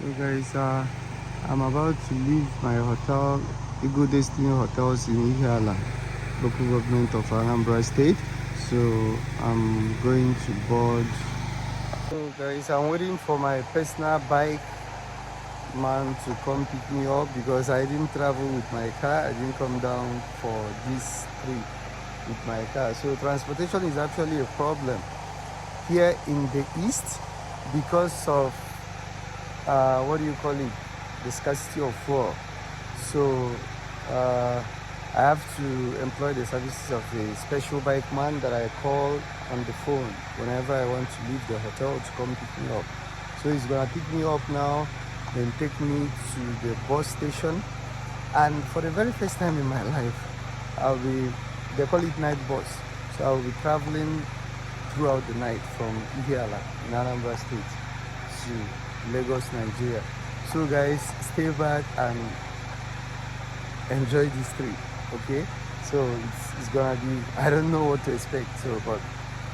So guys, I'm about to leave my hotel, Ego Destiny Hotels in Ihiala, local government of Anambra State. So I'm going to board. So guys, I'm waiting for my personal bike man to come pick me up because I didn't travel with my car. I didn't come down for this trip with my car. So transportation is actually a problem here in the east because of what do you call it, the scarcity of fuel. So I have to employ the services of a special bike man that I call on the phone whenever I want to leave the hotel to come pick me up. So he's gonna pick me up now, then take me to the bus station, and for the very first time in my life they call it night bus, so I'll be traveling throughout the night from Ihiala in Anambra State to Lagos, Nigeria. So guys, stay back and enjoy this trip, okay? So it's gonna be, I don't know what to expect, so but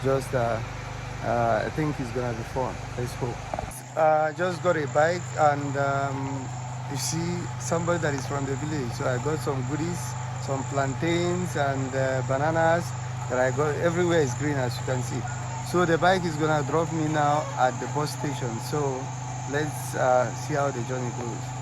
just I think it's gonna be fun. Let's hope. Just got a bike, and you see somebody that is from the village, so I got some goodies, some plantains and bananas that I got. Everywhere is green, as you can see. So the bike is gonna drop me now at the bus station. So let's see how the journey goes.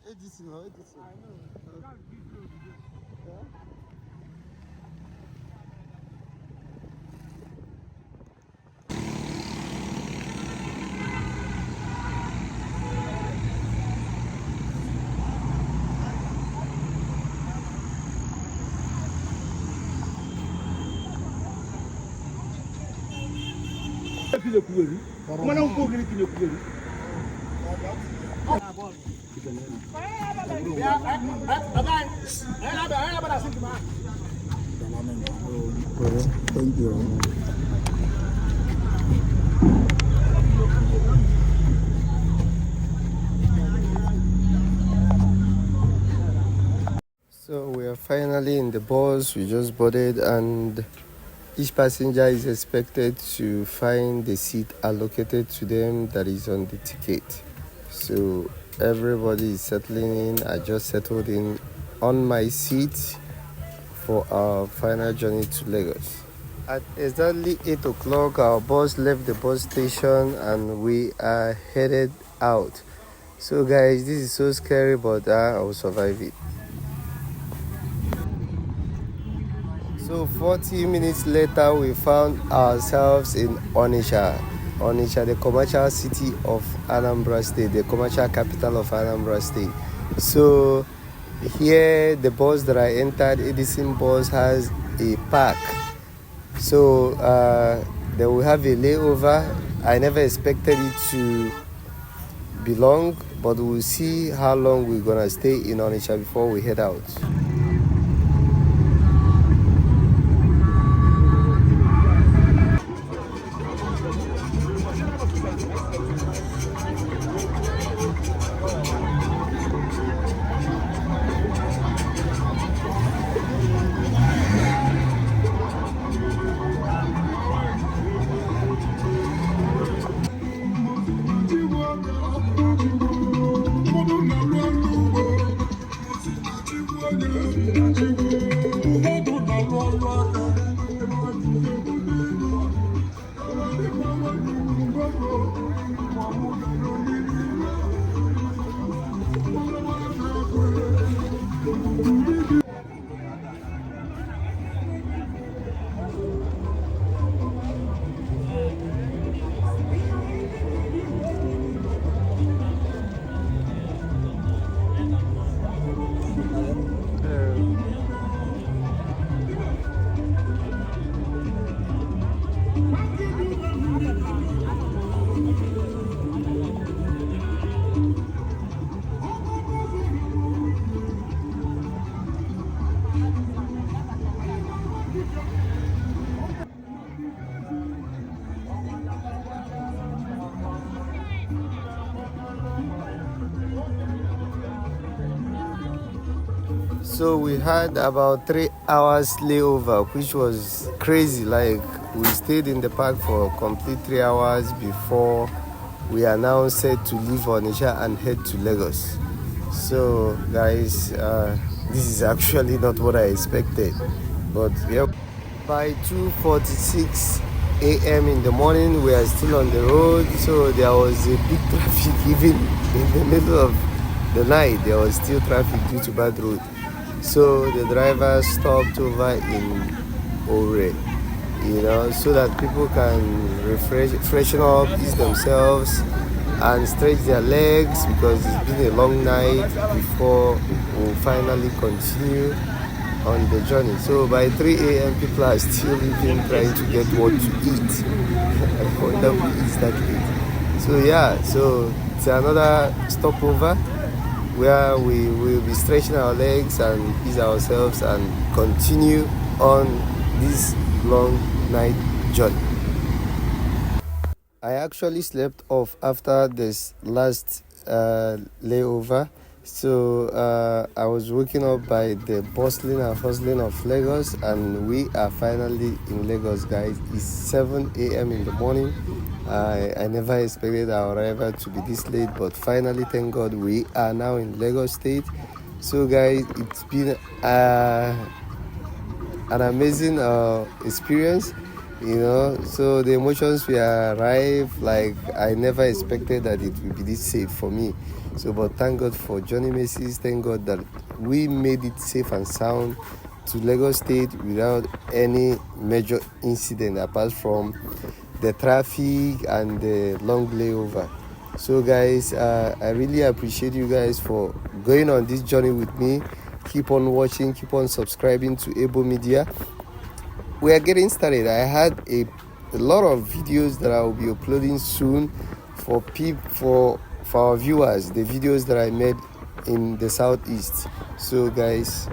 Edison. I know. Yeah? Thank you. So we are finally in the bus. We just boarded, and each passenger is expected to find the seat allocated to them that is on the ticket. So everybody is settling in. I just settled in on my seat for our final journey to Lagos. At exactly 8 o'clock, our bus left the bus station and we are headed out. So guys, this is so scary, but I will survive it. So 40 minutes later, we found ourselves in Onitsha, the commercial city of Anambra State, the commercial capital of Anambra State. So here, the bus that I entered, Edison bus, has a park. So they will have a layover. I never expected it to be long, but we'll see how long we're gonna stay in Onitsha before we head out. So we had about 3 hours layover, which was crazy. Like, we stayed in the park for complete 3 hours before we are now set to leave Onitsha and head to Lagos. So guys, this is actually not what I expected, but yeah. By 2:46 a.m. in the morning, we are still on the road. So there was a big traffic even in the middle of the night. There was still traffic due to bad road. So the driver stopped over in Ore, so that people can freshen up, ease themselves, and stretch their legs, because it's been a long night before we'll finally continue on the journey. So by 3 a.m. people are still even trying to get what to eat. I wonder who eats that late. So yeah, so it's another stopover where we will be stretching our legs and ease ourselves and continue on this long night journey. I actually slept off after this last layover. So I was waking up by the bustling and hustling of Lagos, and we are finally in Lagos, guys. It's 7 a.m. in the morning. I never expected our arrival to be this late, but finally, thank God, we are now in Lagos State. So guys, it's been an amazing experience. So the emotions we arrived, like, I never expected that it would be this safe for me. So, but thank God for Johnny Macy's. Thank God that we made it safe and sound to Lagos State without any major incident apart from the traffic and the long layover. So guys, I really appreciate you guys for going on this journey with me. Keep on watching, keep on subscribing to Able Media. We are getting started. I had a lot of videos that I will be uploading soon for our viewers, the videos that I made in the southeast. So guys,